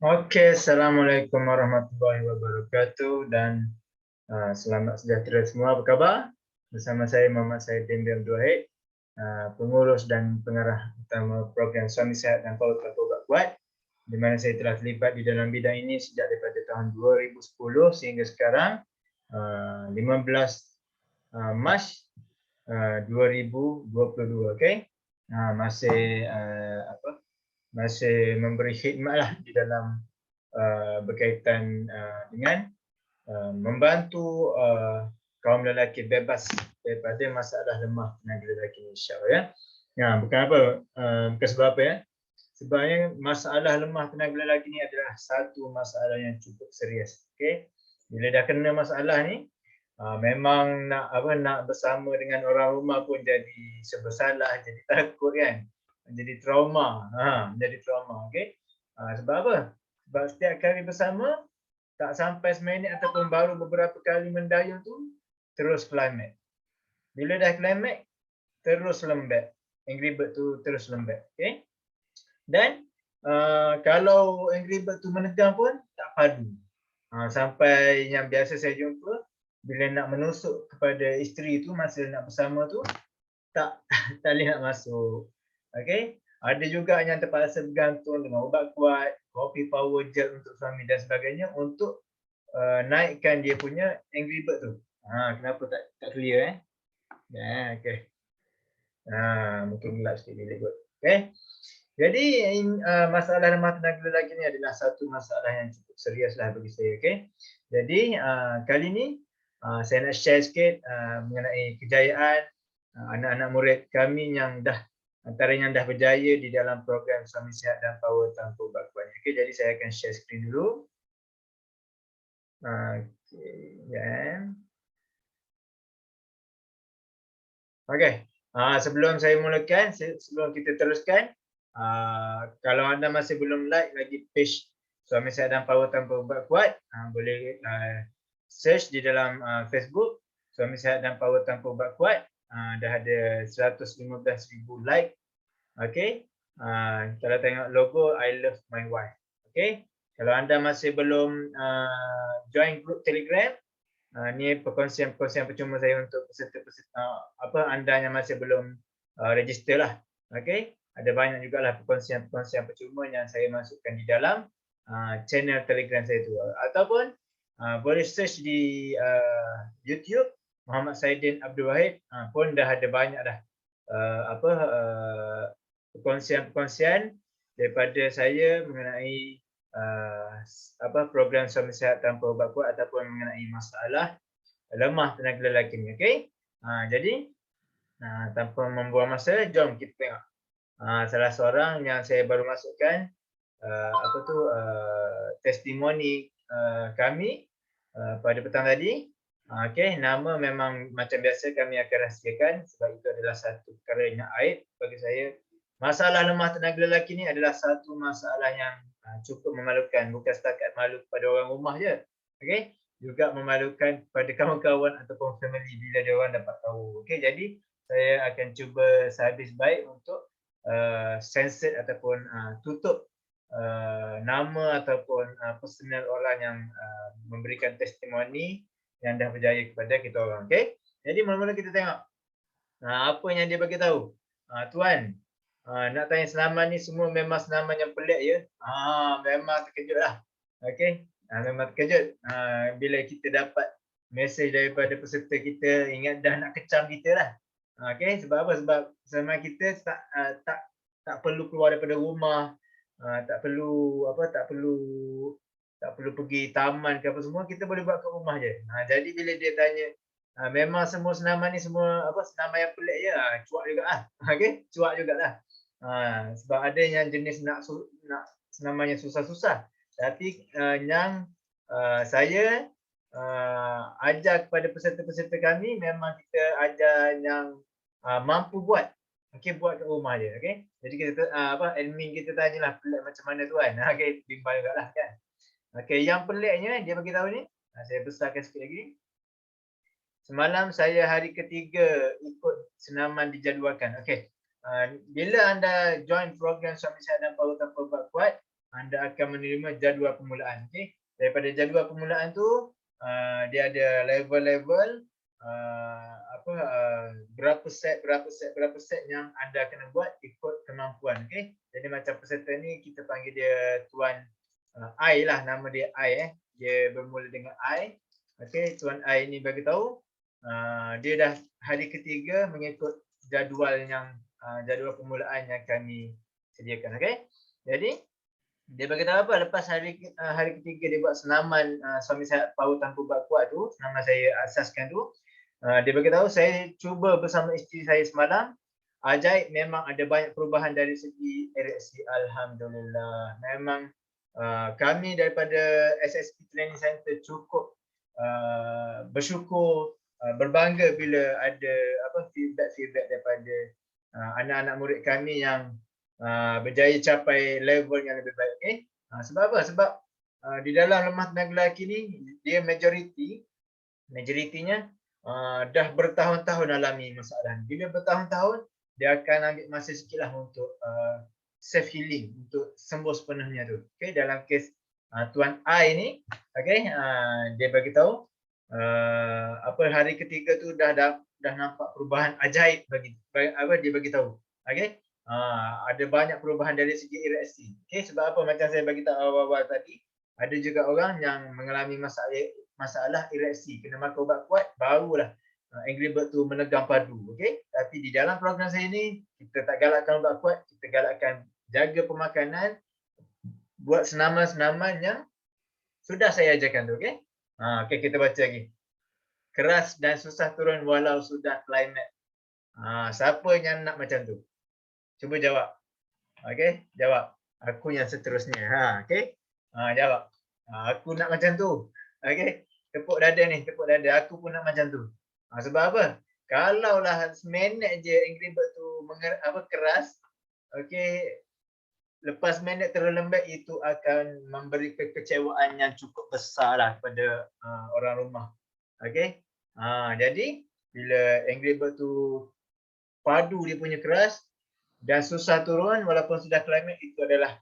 Okey, Assalamualaikum warahmatullahi wabarakatuh dan selamat sejahtera semua. Apa khabar? Bersama saya Muhammad Saidin bin Abdul Wahid, pengurus dan pengarah utama program Suami Sihat dan Power Tanpa Ubat Kuat, di mana saya telah terlibat di dalam bidang ini sejak daripada tahun 2010 sehingga sekarang 15 Mac 2022. Okey. Masih masih memberi khidmatlah di dalam berkaitan dengan membantu kaum lelaki bebas daripada masalah lemah tenaga lelaki ni, insya-Allah ya. Bukan apa, bukan sebab apa ya. Sebabnya masalah lemah tenaga lelaki ni adalah satu masalah yang cukup serius. Okey. Bila dah kena masalah ni, memang nak bersama dengan orang rumah pun jadi serba salah, jadi takut kan. Jadi trauma. Jadi trauma, okey. Sebab apa? Sebab setiap kali bersama tak sampai seminit ataupun baru beberapa kali mendayung tu terus climax. Bila dah climax terus lembek. Angry Bird tu terus lembek, okey. Dan kalau Angry Bird tu menegang pun tak padu. Sampai yang biasa saya jumpa bila nak menusuk kepada isteri tu masa nak bersama tu tak tak boleh nak masuk. Okey. Ada juga yang terpaksa bergantung dengan ubat kuat, kopi power gel untuk suami dan sebagainya untuk naikkan dia punya Angry Bird tu. Kenapa tak clear okey. Mungkin gelap sikit bilik kot. Okey. Jadi masalah lemah tenaga lelaki ni adalah satu masalah yang cukup seriuslah bagi saya, okey. Jadi kali ni saya nak share sikit mengenai kejayaan anak-anak murid kami yang dah antara yang dah berjaya di dalam program Suami Sihat dan Power Tanpa Ubat Kuat. Okey, jadi saya akan share skrin dulu. Okey, ya. Okey. Sebelum saya mulakan, sebelum kita teruskan, kalau anda masih belum like lagi page Suami Sihat dan Power Tanpa Ubat Kuat, boleh search di dalam Facebook Suami Sihat dan Power Tanpa Ubat Kuat. Dah ada 115,000 like. Okey. Kalau tengok logo I love my wife. Okey. Kalau anda masih belum join group Telegram, ni perkongsian percuma saya untuk peserta-peserta anda yang masih belum register lah. Okey. Ada banyak jugalah perkongsian percuma yang saya masukkan di dalam channel Telegram saya tu. Ataupun boleh search di YouTube Muhammad Saidin Abdul Wahid, pun dah ada banyak dah perkongsian daripada saya mengenai program Suami Sihat Tanpa Ubat Kuat ataupun mengenai masalah lemah tenaga lelaki ni. Okey. Jadi tanpa membuang masa, jom kita tengok salah seorang yang saya baru masukkan testimoni kami pada petang tadi. Okey, nama memang macam biasa kami akan rahsiakan sebab itu adalah satu perkara yang aib bagi saya. Masalah lemah tenaga lelaki ni adalah satu masalah yang cukup memalukan, bukan setakat malu kepada orang rumah je. Okey, juga memalukan kepada kawan-kawan ataupun family bila dia orang dapat tahu. Okey, jadi saya akan cuba sehabis baik untuk censor ataupun tutup nama ataupun personal orang yang memberikan testimoni yang dah berjaya kepada kita orang. Okey. Jadi mula-mula kita tengok apa yang dia bagi tahu. Tuan, nak tanya senaman ni semua memang senaman yang pelik ya. Memang terkejutlah. Okey. Memang terkejut bila kita dapat mesej daripada peserta kita ingat dah nak kecam kita lah. Okey, sebab apa? Sebab senaman kita tak perlu keluar daripada rumah, tak perlu pergi taman ke apa semua, kita boleh buat kat rumah je. Jadi bila dia tanya memang semua senaman ni semua senaman yang pelik je, cuak jugalah. Okey, cuak jugalah. Sebab ada yang jenis nak senaman yang susah-susah. Tapi yang saya ajar kepada peserta-peserta kami memang kita ajar yang mampu buat. Okey, buat kat rumah je. Okey. Jadi kita admin kita tanyalah pelik macam mana tuan. Okey, bimbang jugalah kan. Okey, yang peliknya dia bagi tahu ni, saya besarkan sikit lagi. Semalam saya hari ketiga ikut senaman dijadualkan. Okey. Bila anda join program Suami Sihat dan Power Tanpa Ubat Kuat, anda akan menerima jadual permulaan. Okey. Daripada jadual permulaan tu dia ada level-level berapa set yang anda kena buat ikut kemampuan. Okey. Jadi macam peserta ni kita panggil dia Tuan I lah, nama dia I Dia bermula dengan I. Okey, Tuan I ni bagi tahu dia dah hari ketiga mengikut jadual jadual permulaan yang kami sediakan. Okey. Jadi dia bagi tahu apa, lepas hari ketiga dia buat senaman suami sihat power tanpa ubat kuat tu, senaman saya asaskan tu. Dia bagi tahu, saya cuba bersama isteri saya semalam. Ajaib, memang ada banyak perubahan dari segi ereksi. Alhamdulillah. Memang kami daripada SSP Training Center cukup bersyukur, berbangga bila ada feedback daripada anak-anak murid kami yang berjaya capai level yang lebih baik. Okay? Sebab apa? Sebab di dalam lemah tenaga lelaki ni, dia majoritinya dah bertahun-tahun alami masalah ni. Bila bertahun-tahun, dia akan ambil masa sikit lah untuk self healing, untuk sembuh sepenuhnya tu. Okay? Dalam kes Tuan I ni, okay, dia bagi tahu hari ketiga tu dah nampak perubahan ajaib dia bagi tahu. Okay? Ada banyak perubahan dari segi ereksi. Okay? Sebab apa, macam saya bagi tahu awal-awal tadi, ada juga orang yang mengalami masalah ereksi, kena makan ubat kuat, barulah Angry Bird tu menegang padu. Okay? Tapi di dalam program saya ni, kita tak galakkan ubat kuat, kita galakkan jaga pemakanan, buat senaman-senaman yang sudah saya ajarkan tu. Okay? Okay, kita baca lagi. Keras dan susah turun walau sudah klimat. Siapa yang nak macam tu? Cuba jawab. Okay? Jawab. Aku yang seterusnya. Okay? Jawab. Aku nak macam tu. Okay? Tepuk dada ni. Tepuk dada. Aku pun nak macam tu. Sebab apa? Kalaulah seminit je Angry Bird tu keras. Okay? Lepas minit terlalu lembut, itu akan memberi kekecewaan yang cukup besar lah kepada orang rumah. Okay? Jadi, bila Angry Bird tu padu dia punya keras dan susah turun walaupun sudah klimat, itu adalah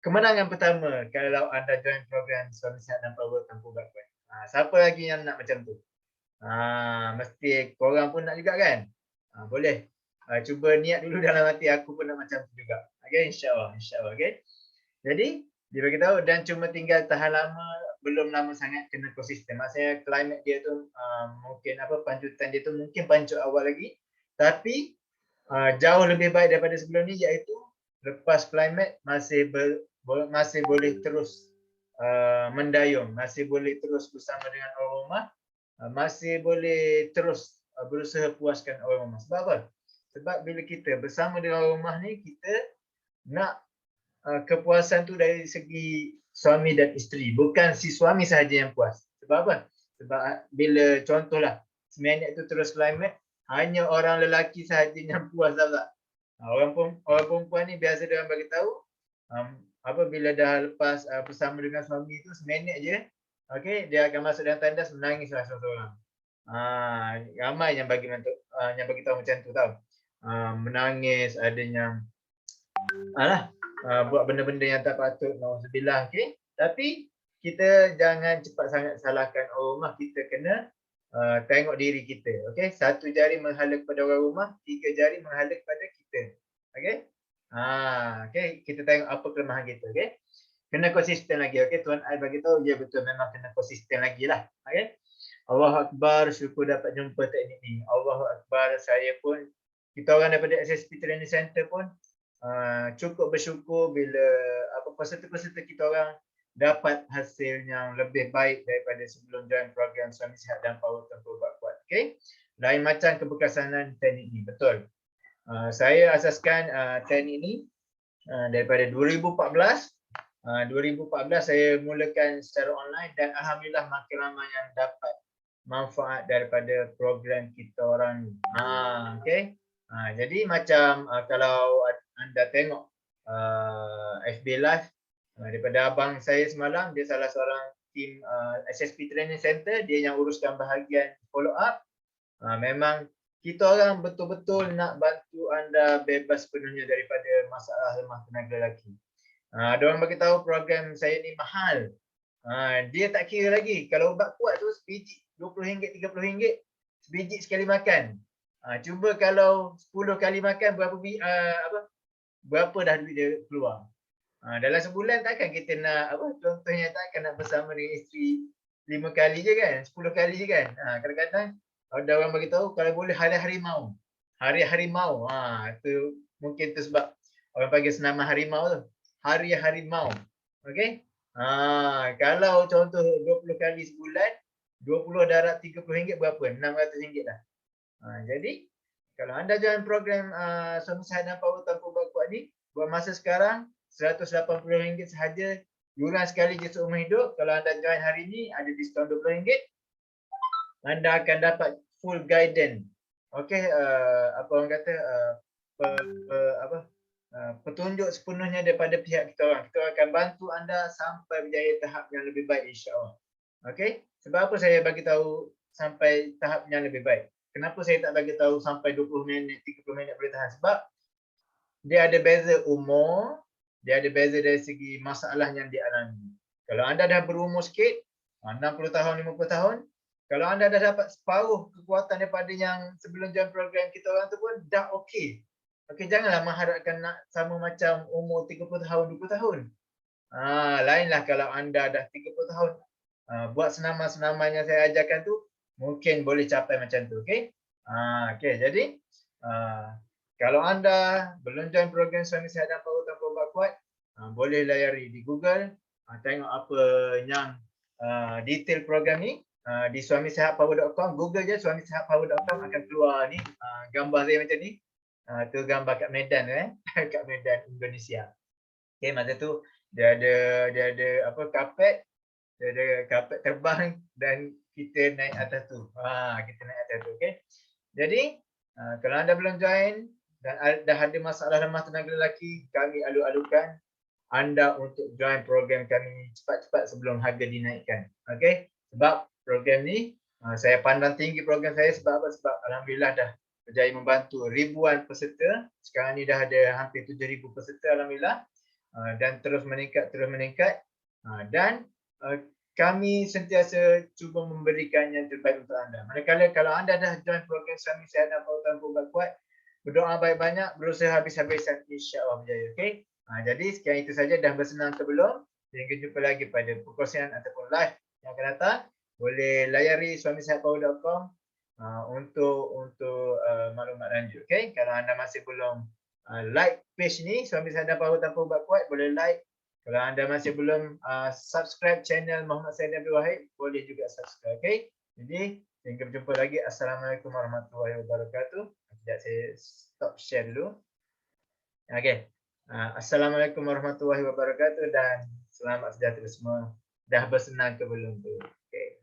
kemenangan pertama kalau anda join program Suami Sihat dan Power tanpa ubat kuat. Siapa lagi yang nak macam tu? Mesti korang pun nak juga kan? Boleh. Cuba niat dulu dalam hati, aku pun nak macam tu juga. Okay, insyaAllah. Okay. Jadi, dia beritahu dan cuma tinggal tahan lama, belum lama sangat kena konsisten. Maksudnya klimat dia tu mungkin pancutan dia tu mungkin pancut awal lagi. Tapi jauh lebih baik daripada sebelum ni, iaitu lepas klimat masih boleh terus mendayung, masih boleh terus bersama dengan orang rumah, masih boleh terus berusaha puaskan orang rumah. Sebab apa? Sebab bila kita bersama dengan orang rumah ni, kita nak kepuasan tu dari segi suami dan isteri, bukan si suami sahaja yang puas. Sebab apa? Sebab bila contohlah seminit tu terus klimat, hanya orang lelaki sahaja yang puas, tak? Orang perempuan ni biasa dia bagi tahu bila dah lepas bersama dengan suami tu seminit je, okey, dia akan masuk dalam tandas menangislah seorang-seorang. Ramai yang bagi tahu macam tu, tahu. Menangis, ada yang buat benda-benda yang tak patut, nauzubillah. Okey, tapi kita jangan cepat sangat salahkan orang rumah. Kita kena tengok diri kita. Okey, satu jari menghala kepada orang rumah, tiga jari menghala kepada kita. Okey, okey, kita tengok apa kelemahan kita. Okey, kena konsisten lagi. Okey, Tuan I bagi tahu, ya betul, memang kena konsisten lagi lah. Okey, Allahu Akbar, syukur dapat jumpa teknik ni. Allahu Akbar, kita orang daripada SSP Training Center pun cukup bersyukur bila peserta-peserta kita orang dapat hasil yang lebih baik daripada sebelum join program Suami Sihat dan Power tanpa ubat kuat. Okey, lain macam keberkesanan teknik ni, betul. Saya asaskan teknik ni daripada 2014. 2014 saya mulakan secara online dan alhamdulillah makin ramai yang dapat manfaat daripada program kita orang ni. Okey. Jadi macam kalau anda tengok FB Live daripada abang saya semalam, dia salah seorang tim SSP Training Center, dia yang uruskan bahagian follow up. Memang kita orang betul-betul nak bantu anda bebas sepenuhnya daripada masalah lemah tenaga lelaki. Ada orang bagi tahu program saya ni mahal. Dia tak kira lagi. Kalau ubat kuat tu sebiji RM20, RM30, sebiji sekali makan. Cuba kalau 10 kali makan berapa dah duit dia keluar. Dalam sebulan takkan kita nak contohnya takkan nak bersama dengan isteri 5 kali je kan, 10 kali je kan. Kadang-kadang ada orang bagi tahu kalau boleh hari-harimau. Hari-harimau. Tu mungkin tu sebab orang panggil senaman harimau tu. Hari-harimau. Okey? Kalau contoh 20 kali sebulan, 20 darab RM30 berapa? RM600 dah. Jadi kalau anda join program Suami Sihat dan Power Tanpa Ubat Kuat ni, buat masa sekarang RM180 sahaja, yuran sekali je seumur hidup. Kalau anda join hari ni ada diskaun RM20, anda akan dapat full guidance. Okey, apa orang kata petunjuk sepenuhnya daripada pihak kita orang. Kita akan bantu anda sampai berjaya tahap yang lebih baik, insya-Allah. Okey? Sebab apa saya bagi tahu sampai tahap yang lebih baik? Kenapa saya tak bagi tahu sampai 20 minit, 30 minit boleh tahan? Sebab dia ada beza umur, dia ada beza dari segi masalah yang dialami. Kalau anda dah berumur sikit, 60 tahun, 50 tahun, kalau anda dah dapat separuh kekuatan daripada yang sebelum join program kita orang tu pun dah okey. Okey, janganlah mengharapkan nak sama macam umur 30 tahun, 20 tahun. Lainlah kalau anda dah 30 tahun, buat senaman-senaman yang saya ajarkan tu, mungkin boleh capai macam tu, okey? Okey, jadi kalau anda belum join program Suami Sihat dan Power Tanpa Ubat Kuat, boleh layari di Google, tengok apa yang detail program ni di suamisehatpower.com. Google je suamisehatpower.com, akan keluar ni gambar saya macam ni. Tu gambar kat Medan kat Medan, Indonesia. Okey, masa tu dia ada karpet, dia ada karpet terbang dan kita naik atas tu. Kita naik atas tu, okey. Jadi, kalau anda belum join dan dah ada masalah lemah tenaga lelaki, kami alu-alukan anda untuk join program kami cepat-cepat sebelum harga dinaikkan. Okey? Sebab program ni saya pandang tinggi program saya sebab apa? Sebab alhamdulillah dah berjaya membantu ribuan peserta. Sekarang ni dah ada hampir 7,000 peserta alhamdulillah. Dan terus meningkat. Dan kami sentiasa cuba memberikan yang terbaik untuk anda. Manakala kalau anda dah join program Suami Sihat dan Power Tanpa Ubat Kuat, berdoa banyak-banyak, berusaha habis-habisan, insya-Allah berjaya. Okey? Jadi sekian itu saja, dah bersenang ke belum? Hingga jumpa lagi pada perkongsian ataupun live yang akan datang. Boleh layari suamisehatpower.com untuk maklumat lanjut. Okey? Kalau anda masih belum like page ni, Suami Sihat dan Power Tanpa Ubat Kuat, boleh like. Kalau anda masih belum subscribe channel Muhammad Said Abdul Wahid, boleh juga subscribe. Okey? Jadi, hingga berjumpa lagi. Assalamualaikum warahmatullahi wabarakatuh. Sekejap saya stop share dulu. Okey. Assalamualaikum warahmatullahi wabarakatuh dan selamat sejahtera semua. Dah bersenang ke belum tu? Okey.